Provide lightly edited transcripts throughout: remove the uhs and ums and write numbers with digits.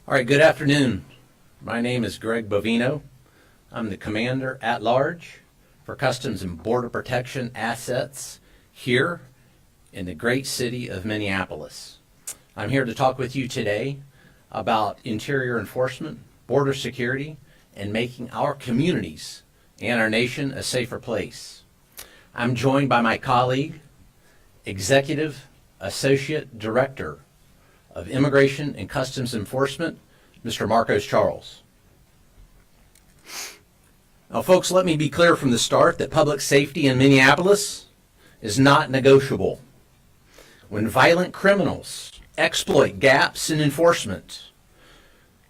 All right, good afternoon. My name is Greg Bovino. I'm the Commander at Large for Customs and Border Protection Assets here in the great city of Minneapolis. I'm here to talk with you today about interior enforcement, border security, and making our communities and our nation a safer place. I'm joined by my colleague, Executive Associate Director of Immigration and Customs Enforcement, Mr. Marcos Charles. Now, folks, let me be clear from the start that public safety in Minneapolis is not negotiable. When violent criminals exploit gaps in enforcement,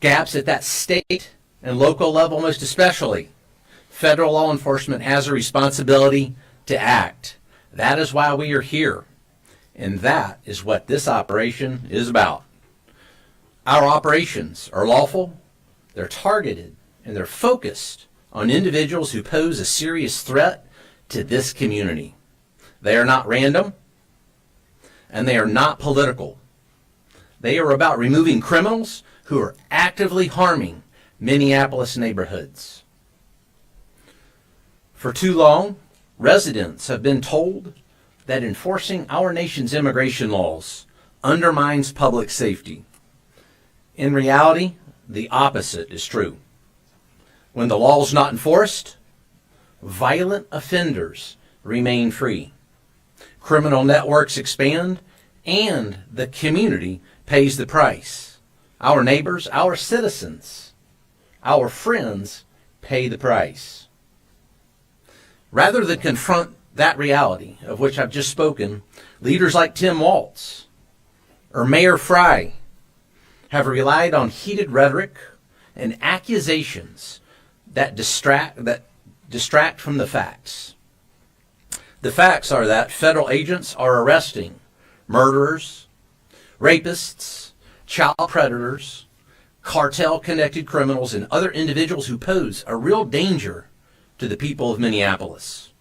gaps at that state and local level most especially, federal law enforcement has a responsibility to act. That is why we are here, and that is what this operation is about. Our operations are lawful, they're targeted, and they're focused on individuals who pose a serious threat to this community. They are not random, and they are not political. They are about removing criminals who are actively harming Minneapolis neighborhoods. For too long, residents have been told that enforcing our nation's immigration laws undermines public safety. In reality, the opposite is true. When the law is not enforced, violent offenders remain free. Criminal networks expand, and the community pays the price. Our neighbors, our citizens, our friends pay the price. Rather than confront that reality of which I've just spoken, leaders like Tim Walz or Mayor Frey have relied on heated rhetoric and accusations that distract from the facts. The facts are that federal agents are arresting murderers, rapists, child predators, cartel-connected criminals, and other individuals who pose a real danger to the people of Minneapolis.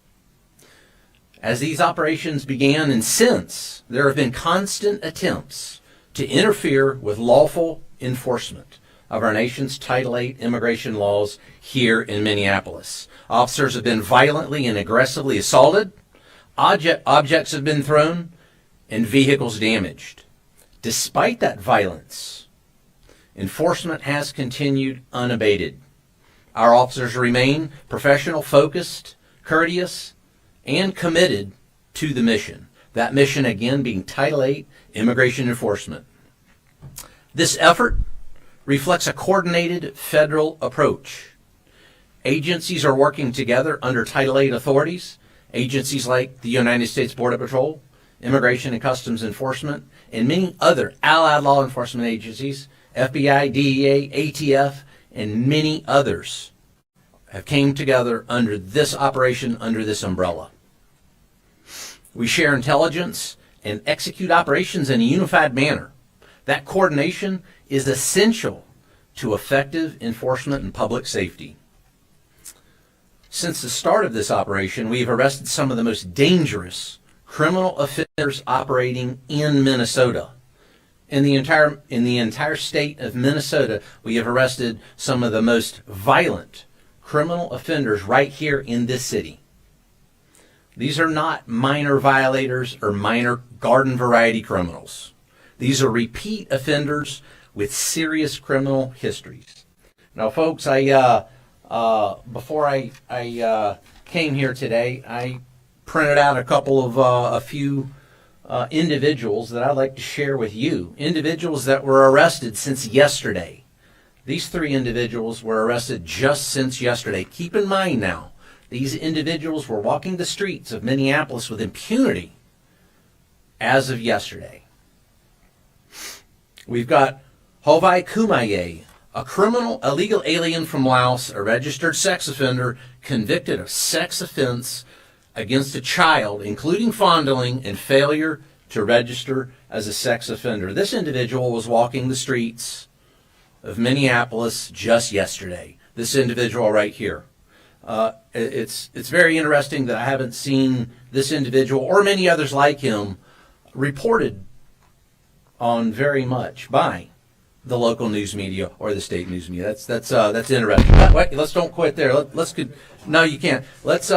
As these operations began and since, there have been constant attempts to interfere with lawful enforcement of our nation's Title VIII immigration laws here in Minneapolis. Officers have been violently and aggressively assaulted, objects have been thrown, and vehicles damaged. Despite that violence, enforcement has continued unabated. Our officers remain professional, focused, courteous, and committed to the mission. That mission, again, being Title VIII immigration enforcement. This effort reflects a coordinated federal approach. Agencies are working together under Title VIII authorities. Agencies like the United States Border Patrol, Immigration and Customs Enforcement, and many other allied law enforcement agencies, FBI, DEA, ATF, and many others have came together under this operation, under this umbrella. We share intelligence and execute operations in a unified manner. That coordination is essential to effective enforcement and public safety. Since the start of this operation, we have arrested some of the most dangerous criminal offenders operating in Minnesota. In the entire state of Minnesota, we have arrested some of the most violent criminal offenders right here in this city. These are not minor violators or minor garden variety criminals. These are repeat offenders with serious criminal histories. Now, folks, before I came here today, I printed out a few individuals that I'd like to share with you. Individuals that were arrested since yesterday. These 3 individuals were arrested just since yesterday. Keep in mind now, these individuals were walking the streets of Minneapolis with impunity as of yesterday. We've got Hovai Kumaye, a illegal alien from Laos, a registered sex offender convicted of sex offense against a child, including fondling and failure to register as a sex offender. This individual was walking the streets of Minneapolis just yesterday. this individual right here. It's very interesting that I haven't seen this individual or many others like him reported on very much by the local news media or the state news media. That's interesting. Wait, let's don't quit there. No, you can't. Let's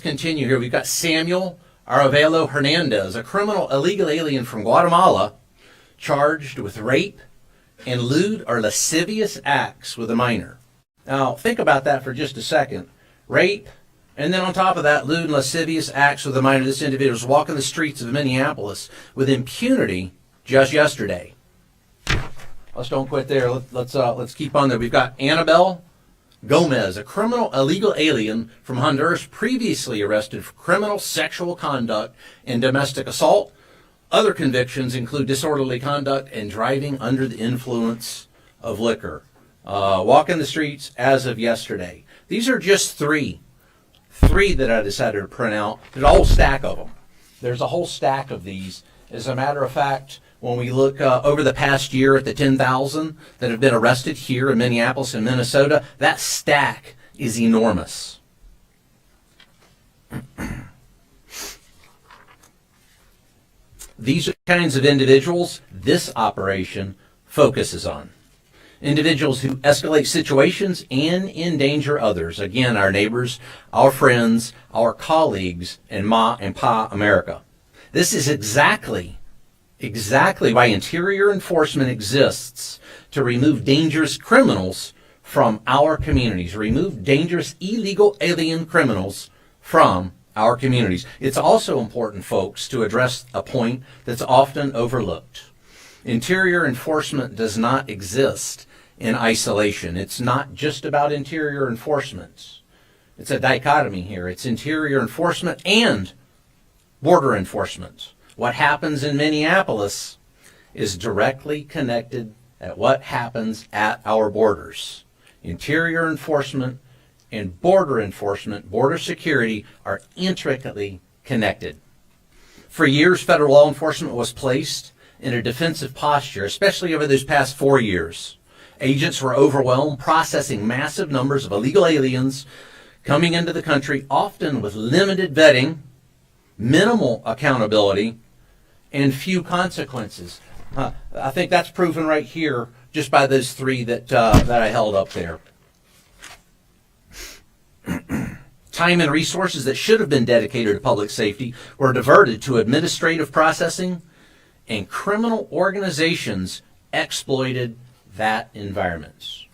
continue here. We've got Samuel Aravelo Hernandez, a criminal illegal alien from Guatemala, charged with rape and lewd or lascivious acts with a minor. Now, think about that for just a second. Rape, and then on top of that, lewd and lascivious acts with a minor. This individual was walking the streets of Minneapolis with impunity just yesterday. Let's don't quit there. Let's keep on there. We've got Annabelle Gomez, a criminal illegal alien from Honduras, previously arrested for criminal sexual conduct and domestic assault. Other convictions include disorderly conduct and driving under the influence of liquor. Walking the streets as of yesterday. These are just three that I decided to print out. There's a whole stack of them. There's a whole stack of these. As a matter of fact, when we look over the past year at the 10,000 that have been arrested here in Minneapolis and Minnesota, that stack is enormous. These are the kinds of individuals this operation focuses on. Individuals who escalate situations and endanger others. Again, our neighbors, our friends, our colleagues, and Ma and Pa America. This is exactly why interior enforcement exists, to remove dangerous criminals from our communities, remove dangerous illegal alien criminals from our communities. It's also important, folks, to address a point that's often overlooked. Interior enforcement does not exist in isolation. It's not just about interior enforcement. It's a dichotomy here. It's interior enforcement and border enforcement. What happens in Minneapolis is directly connected at what happens at our borders. Interior enforcement and border enforcement, border security, are intricately connected. For years, federal law enforcement was placed in a defensive posture, especially over those past 4 years. Agents were overwhelmed, processing massive numbers of illegal aliens coming into the country, often with limited vetting, minimal accountability, and few consequences. I think that's proven right here just by those three that I held up there. Time and resources that should have been dedicated to public safety were diverted to administrative processing, and criminal organizations exploited that environment.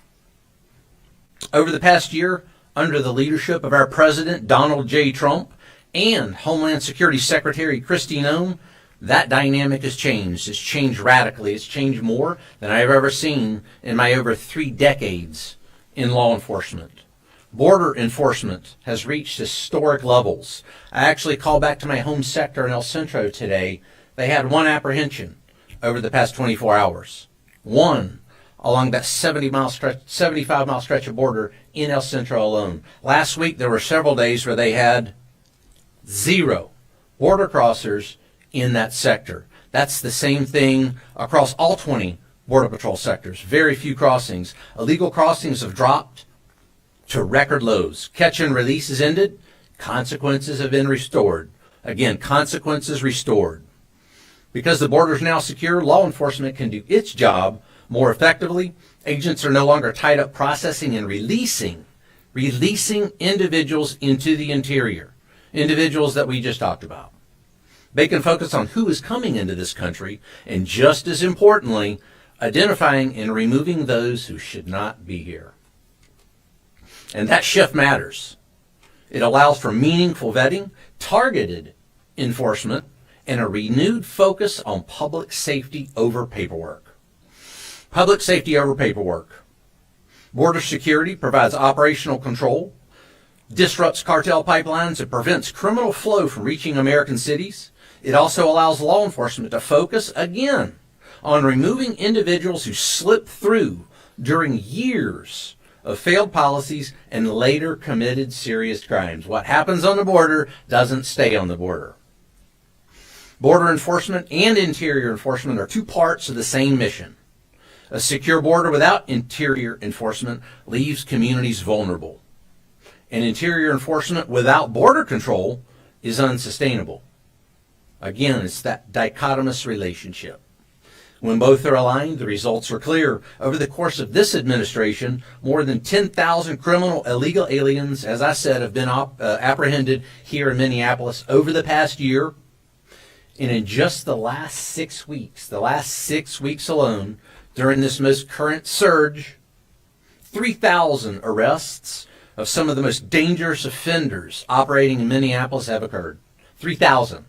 Over the past year, under the leadership of our President Donald J. Trump and Homeland Security Secretary Kristi Noem, that dynamic has changed. It's changed radically. It's changed more than I've ever seen in my over 3 decades in law enforcement. Border enforcement has reached historic levels. I actually called back to my home sector in El Centro today. They had one apprehension over the past 24 hours. One along that 75-mile stretch of border in El Centro alone. Last week, there were several days where they had 0 border crossers in that sector. That's the same thing across all 20 Border Patrol sectors. Very few crossings. Illegal crossings have dropped to record lows. Catch and release is ended. Consequences have been restored. Again, consequences restored. Because the border is now secure, law enforcement can do its job more effectively. Agents are no longer tied up processing and releasing individuals into the interior, individuals that we just talked about. They can focus on who is coming into this country, and just as importantly, identifying and removing those who should not be here. And that shift matters. It allows for meaningful vetting, targeted enforcement, and a renewed focus on public safety over paperwork. Public safety over paperwork. Border security provides operational control, disrupts cartel pipelines, and prevents criminal flow from reaching American cities. It also allows law enforcement to focus, again, on removing individuals who slip through during years of failed policies and later committed serious crimes. What happens on the border doesn't stay on the border. Border enforcement and interior enforcement are 2 parts of the same mission. A secure border without interior enforcement leaves communities vulnerable. And interior enforcement without border control is unsustainable. Again, it's that dichotomous relationship. When both are aligned, the results are clear. Over the course of this administration, more than 10,000 criminal illegal aliens, as I said, have been apprehended here in Minneapolis over the past year. And in just the last 6 weeks alone, during this most current surge, 3,000 arrests of some of the most dangerous offenders operating in Minneapolis have occurred. 3,000.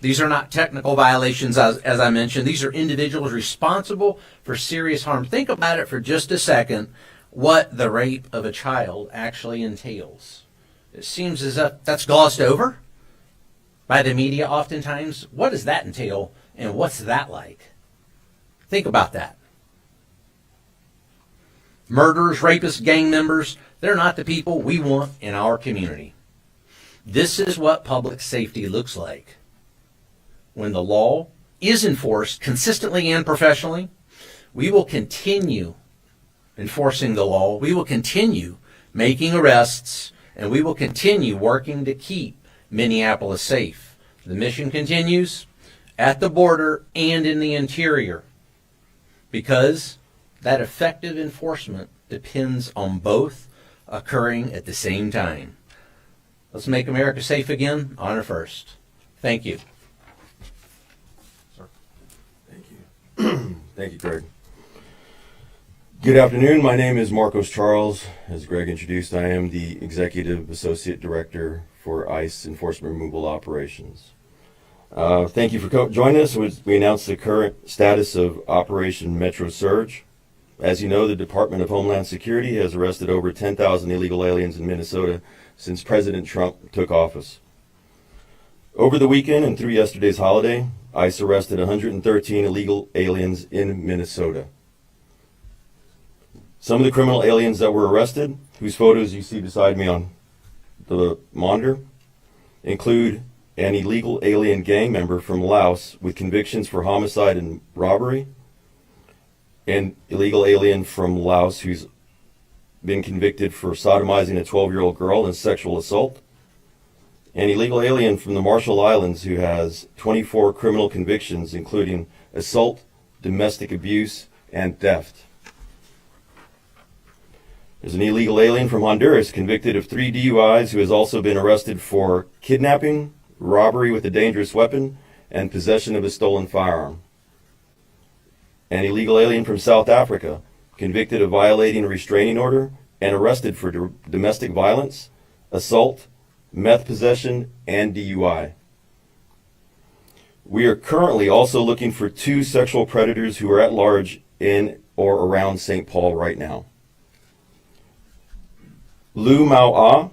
These are not technical violations, as I mentioned. These are individuals responsible for serious harm. Think about it for just a second, what the rape of a child actually entails. It seems as if that's glossed over by the media oftentimes. What does that entail, and what's that like? Think about that. Murderers, rapists, gang members, they're not the people we want in our community. This is what public safety looks like when the law is enforced consistently and professionally. We will continue enforcing the law. We will continue making arrests, and we will continue working to keep Minneapolis safe. The mission continues at the border and in the interior, because that effective enforcement depends on both occurring at the same time. Let's make America safe again. Honor first. Thank you. Thank you. Thank you, Greg. Good afternoon. My name is Marcos Charles. As Greg introduced, I am the Executive Associate Director for ICE Enforcement Removal Operations. Thank you for joining us. We announced the current status of Operation Metro Surge. As you know, the Department of Homeland Security has arrested over 10,000 illegal aliens in Minnesota since President Trump took office. Over the weekend and through yesterday's holiday, ICE arrested 113 illegal aliens in Minnesota. Some of the criminal aliens that were arrested, whose photos you see beside me on the monitor, include an illegal alien gang member from Laos with convictions for homicide and robbery, an illegal alien from Laos who's been convicted for sodomizing a 12-year-old girl and sexual assault, an illegal alien from the Marshall Islands who has 24 criminal convictions, including assault, domestic abuse, and theft. There's an illegal alien from Honduras convicted of 3 DUIs who has also been arrested for kidnapping, robbery with a dangerous weapon, and possession of a stolen firearm. An illegal alien from South Africa convicted of violating a restraining order and arrested for domestic violence, assault, meth possession, and DUI. We are currently also looking for 2 sexual predators who are at large in or around St. Paul right now. Lu Mao Ah,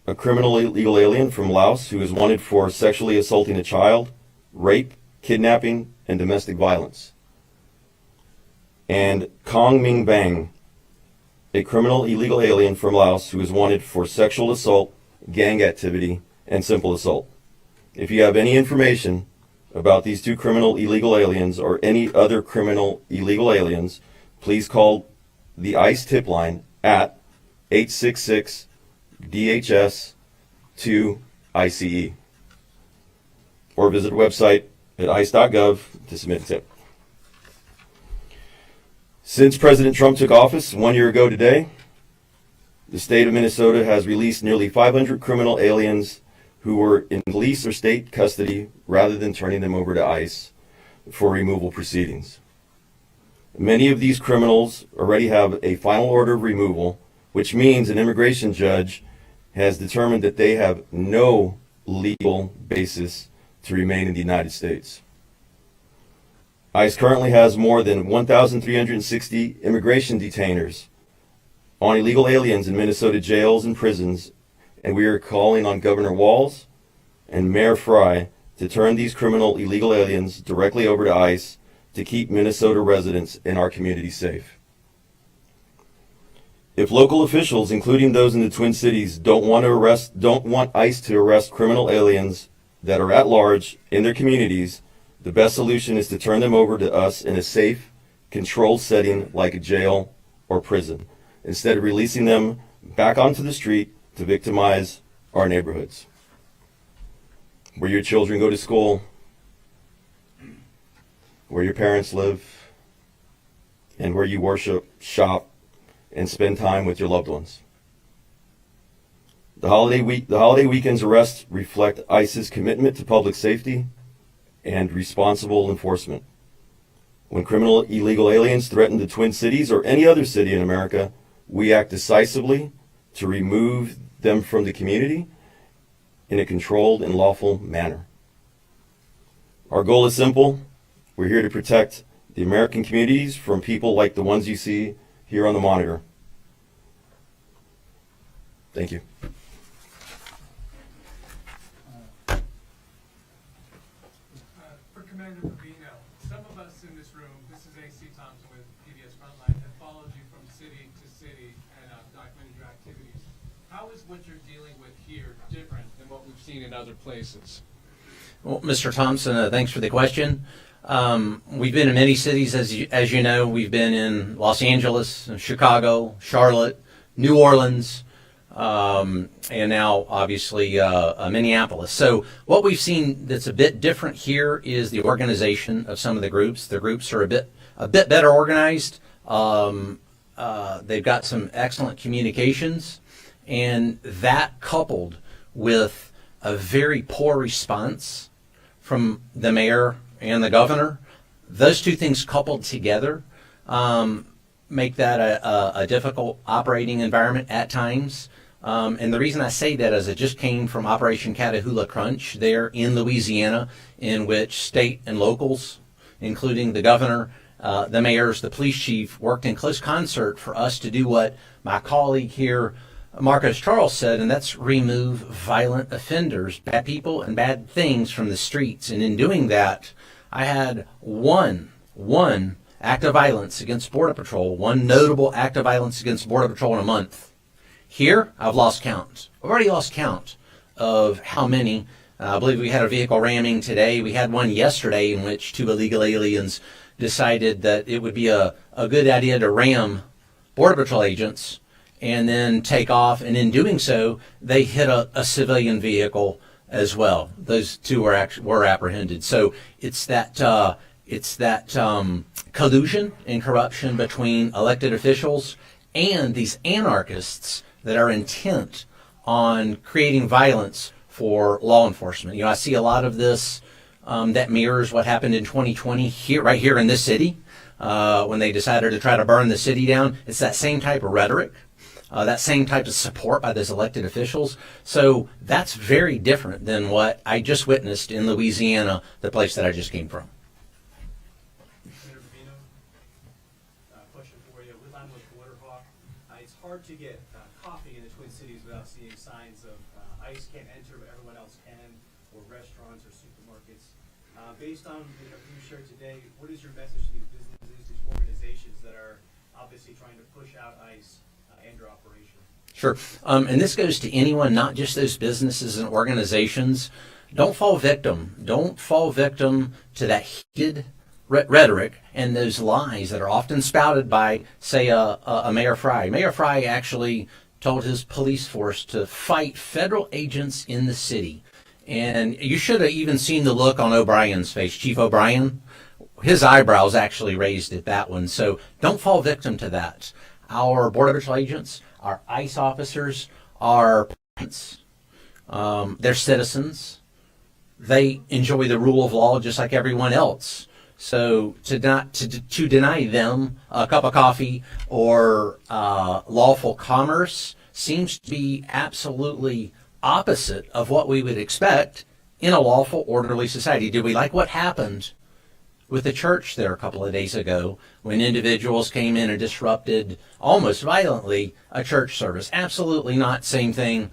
a criminal illegal alien from Laos who is wanted for sexually assaulting a child, rape, kidnapping, and domestic violence. And Kong Ming Bang, a criminal illegal alien from Laos who is wanted for sexual assault, gang activity, and simple assault. If you have any information about these 2 criminal illegal aliens or any other criminal illegal aliens, please call the ICE tip line at 866 DHS 2 ICE or visit the website at ice.gov to submit a tip. Since President Trump took office 1 year ago today, the state of Minnesota has released nearly 500 criminal aliens who were in police or state custody rather than turning them over to ICE for removal proceedings. Many of these criminals already have a final order of removal, which means an immigration judge has determined that they have no legal basis to remain in the United States. ICE currently has more than 1,360 immigration detainers on illegal aliens in Minnesota jails and prisons, and we are calling on Governor Walz and Mayor Fry to turn these criminal illegal aliens directly over to ICE to keep Minnesota residents in our community safe. If local officials, including those in the Twin Cities, don't want ICE to arrest criminal aliens that are at large in their communities, the best solution is to turn them over to us in a safe controlled setting like a jail or prison, instead of releasing them back onto the street to victimize our neighborhoods, where your children go to school, where your parents live, and where you worship, shop, and spend time with your loved ones. The holiday weekend's arrests reflect ICE's commitment to public safety and responsible enforcement. When criminal illegal aliens threaten the Twin Cities or any other city in America, we act decisively to remove them from the community in a controlled and lawful manner. Our goal is simple. We're here to protect the American communities from people like the ones you see here on the monitor. Thank you. For Commander Bobino, some of us in this room, this is A.C. Thompson with PBS Frontline, have followed you from city to city and documented your activities. How is what you're dealing with here different than what we've seen in other places? Well, Mr. Thompson, thanks for the question. We've been in many cities, as you know. We've been in Los Angeles, Chicago, Charlotte, New Orleans, and now obviously Minneapolis. So what we've seen that's a bit different here is the organization of some of the groups. The groups are a bit better organized. They've got some excellent communications, and that coupled with a very poor response from the mayor and the governor, those two things coupled together make that a difficult operating environment at times. And the reason I say that is I just came from Operation Catahoula Crunch there in Louisiana, in which state and locals, including the governor, the mayors, the police chief, worked in close concert for us to do what my colleague here, Marcus Charles, said, and that's remove violent offenders, bad people and bad things from the streets. And in doing that, I had one act of violence against Border Patrol, one notable act of violence against Border Patrol in a month. Here, I've lost count. I've already lost count of how many. I believe we had a vehicle ramming today. We had one yesterday in which two illegal aliens decided that it would be a good idea to ram Border Patrol agents and then take off. And in doing so, they hit a civilian vehicle as well. Those two were apprehended. So it's that collusion and corruption between elected officials and these anarchists that are intent on creating violence for law enforcement. You know, I see a lot of this that mirrors what happened in 2020 right here in this city when they decided to try to burn the city down. It's that same type of rhetoric, that same type of support by those elected officials. So that's very different than what I just witnessed in Louisiana, the place that I just came from. Senator Bobino, question for you. I'm with Waterhawk. It's hard to get coffee in the Twin Cities without seeing signs of ICE can't enter, but everyone else can, or restaurants or supermarkets. Based on the you shared today, what is your message to these businesses, these organizations that are obviously trying to push out ICE and your operation? Sure. And this goes to anyone, not just those businesses and organizations. Don't fall victim. Don't fall victim to that heated rhetoric and those lies that are often spouted by, say, a Mayor Fry. Mayor Fry actually told his police force to fight federal agents in the city. And you should have even seen the look on O'Brien's face, Chief O'Brien. His eyebrows actually raised at that one. So don't fall victim to that. Our Border Patrol agents, our ICE officers, are parents. They're citizens. They enjoy the rule of law just like everyone else. So to deny them a cup of coffee or lawful commerce seems to be absolutely opposite of what we would expect in a lawful, orderly society. Did we like what happened with the church there a couple of days ago when individuals came in and disrupted almost violently a church service? Absolutely not. Same thing.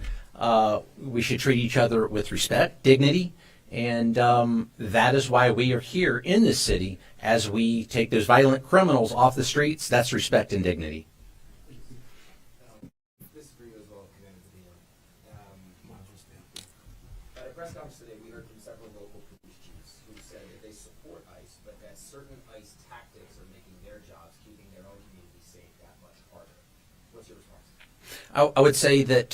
We should treat each other with respect, dignity, and that is why we are here in this city as we take those violent criminals off the streets. That's respect and dignity. This is for you as well, Commander Bobino. At a press conference today, we heard from several local police chiefs who said that they support ICE, but that certain ICE tactics are making their job their own community safe that much harder. What's your response? I would say that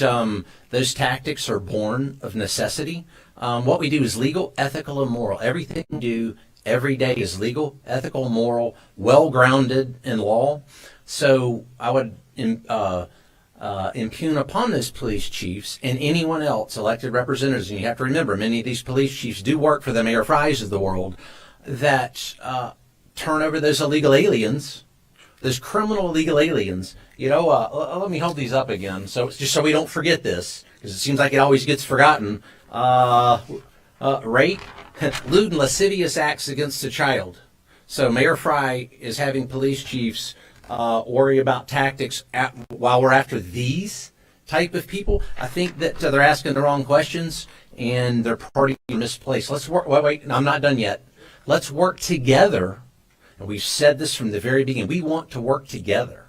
those tactics are born of necessity. What we do is legal, ethical, and moral. Everything we do every day is legal, ethical, moral, well-grounded in law. So I would impugn upon those police chiefs and anyone else, elected representatives, and you have to remember, many of these police chiefs do work for the Mayor Frys of the world, that turn over those illegal aliens, those criminal illegal aliens. Let me hold these up again, so just so we don't forget this, because it seems like it always gets forgotten. Rape, lewd and lascivious acts against a child. So Mayor Fry is having police chiefs worry about tactics while we're after these type of people. I think that they're asking the wrong questions and they're partying misplaced. Let's work. Wait, I'm not done yet. Let's work together. And we've said this from the very beginning. We want to work together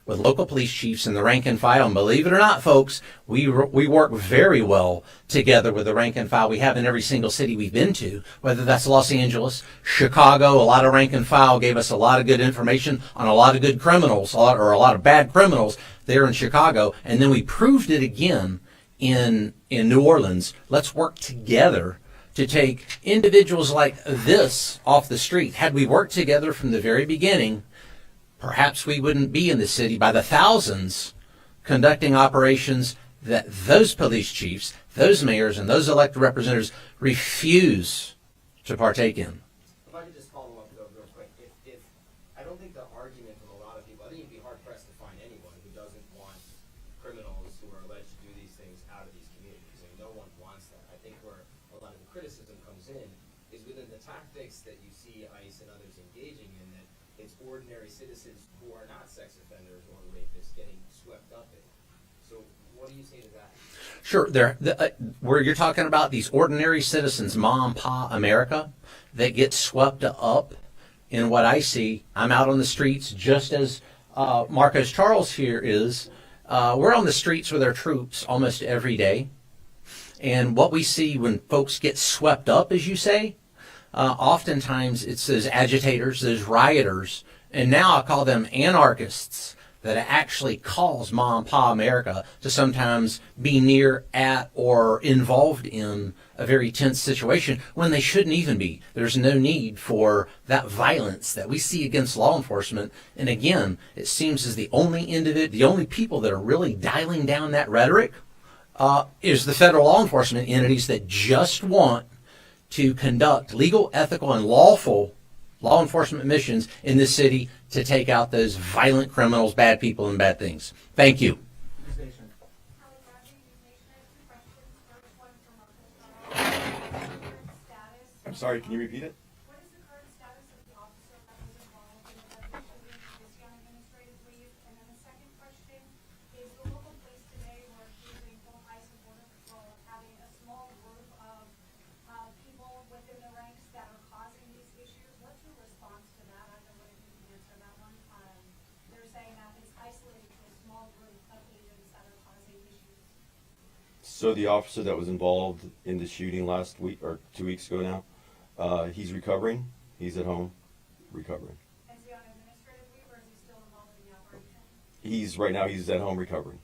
with local police chiefs and the rank and file. And believe it or not, folks, we work very well together with the rank and file we have in every single city we've been to, whether that's Los Angeles, Chicago. A lot of rank and file gave us a lot of good information on a lot of good criminals, or a lot of bad criminals there in Chicago. And then we proved it again in New Orleans. Let's work together to take individuals like this off the street. Had we worked together from the very beginning, perhaps we wouldn't be in the city by the thousands conducting operations that those police chiefs, those mayors, and those elected representatives refuse to partake in. If I could just follow up though real quick, if I don't think the argument from a lot of people, I think you'd be hard pressed to find anyone who doesn't want criminals who are alleged to do these things out of these communities. I mean, no one wants that. I think where a lot of the criticism comes in is within the tactics that you see ICE and others engaging in, that it's ordinary citizens who are not sex offenders or rapists getting swept up in. So what do you say to that? Sure, where you're talking about these ordinary citizens, mom, pa, America, that get swept up in what I see. I'm out on the streets just as Marcos Charles here is. We're on the streets with our troops almost every day. And what we see when folks get swept up, as you say, oftentimes it's those agitators, those rioters, and now I call them anarchists, that actually cause mom, pa, America to sometimes be near, at, or involved in a very tense situation when they shouldn't even be. There's no need for that violence that we see against law enforcement. And again, it seems as the only people that are really dialing down that rhetoric is the federal law enforcement entities that just want to conduct legal, ethical, and lawful law enforcement missions in this city to take out those violent criminals, bad people, and bad things. Thank you. I'm sorry, can you repeat it? What is the current status of the officer that was involved in the shooting this young administrative leave? And then the second question is, the local police today were accusing both ICE and Border Patrol of having a small group of people within the ranks that are causing these issues. What's your response to that? I don't know if you can answer that one. They're saying that it's isolated to a small group of agents that are causing issues. So the officer that was involved in the shooting last week, or 2 weeks ago now, he's recovering. He's at home recovering. Is he on administrative leave or is he still involved in the operation? He's at home recovering.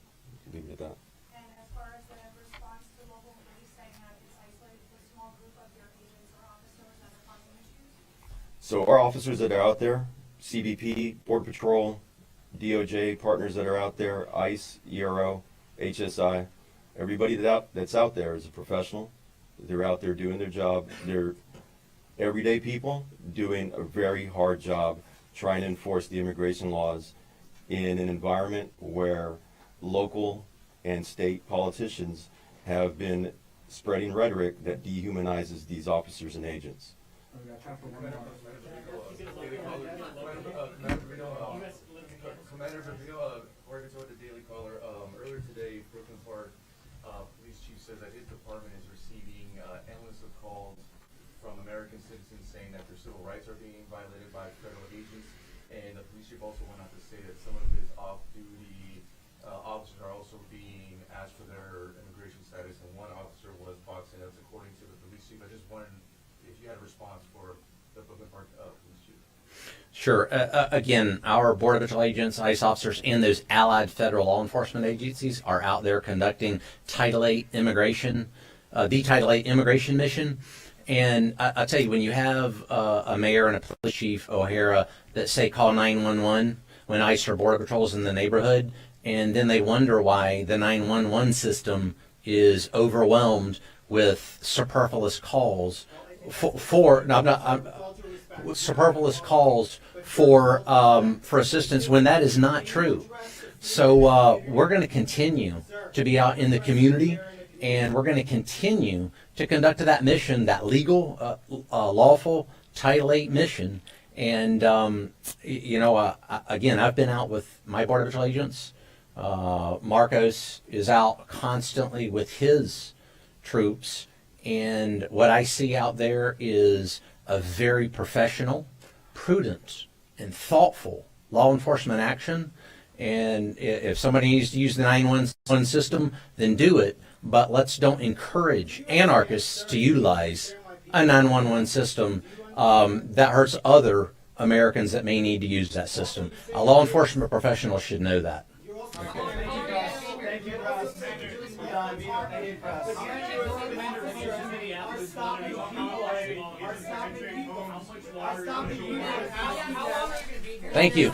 Leave it at that. And as far as the response to local police saying that it's isolated to a small group of your agents or officers that are causing issues? So our officers that are out there, CBP, Border Patrol, DOJ, partners that are out there, ICE, ERO, HSI, everybody that's out there is a professional. They're out there doing their job. They're everyday people doing a very hard job trying to enforce the immigration laws in an environment where local and state politicians have been spreading rhetoric that dehumanizes these officers and agents. Commander Bavio, working toward the Daily Caller. Earlier today, Brooklyn Park police chief says that his department is receiving endless of calls from American citizens saying that their civil rights are being violated by federal agents. And the police chief also went on to say that some of his off-duty officers are also being asked for their immigration status, and one officer was boxing. That's according to the police chief. I just wondered if you had a response for the Brooklyn Park police chief. Sure. Again, our Border Patrol agents, ICE officers, and those allied federal law enforcement agencies are out there conducting Title VIII immigration, the Title VIII immigration mission. And I'll tell you, when you have a mayor and a police chief, O'Hara, that say call 911 when ICE or Border Patrol's in the neighborhood, and then they wonder why the 911 system is overwhelmed with superfluous calls superfluous calls for assistance when that is not true. So we're going to continue to be out in the community, and we're going to continue to conduct that mission, that legal, lawful Title VIII mission. And again, I've been out with my Border Patrol agents. Marcos is out constantly with his troops, and what I see out there is a very professional, prudent, and thoughtful law enforcement action. And if somebody needs to use the 911 system, then do it. But let's don't encourage anarchists to utilize a 911 system that hurts other Americans that may need to use that system. A law enforcement professional should know that. Thank you.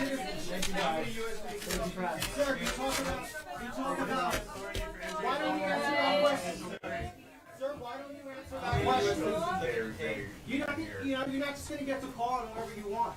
You're not just going to get to call it whenever you want.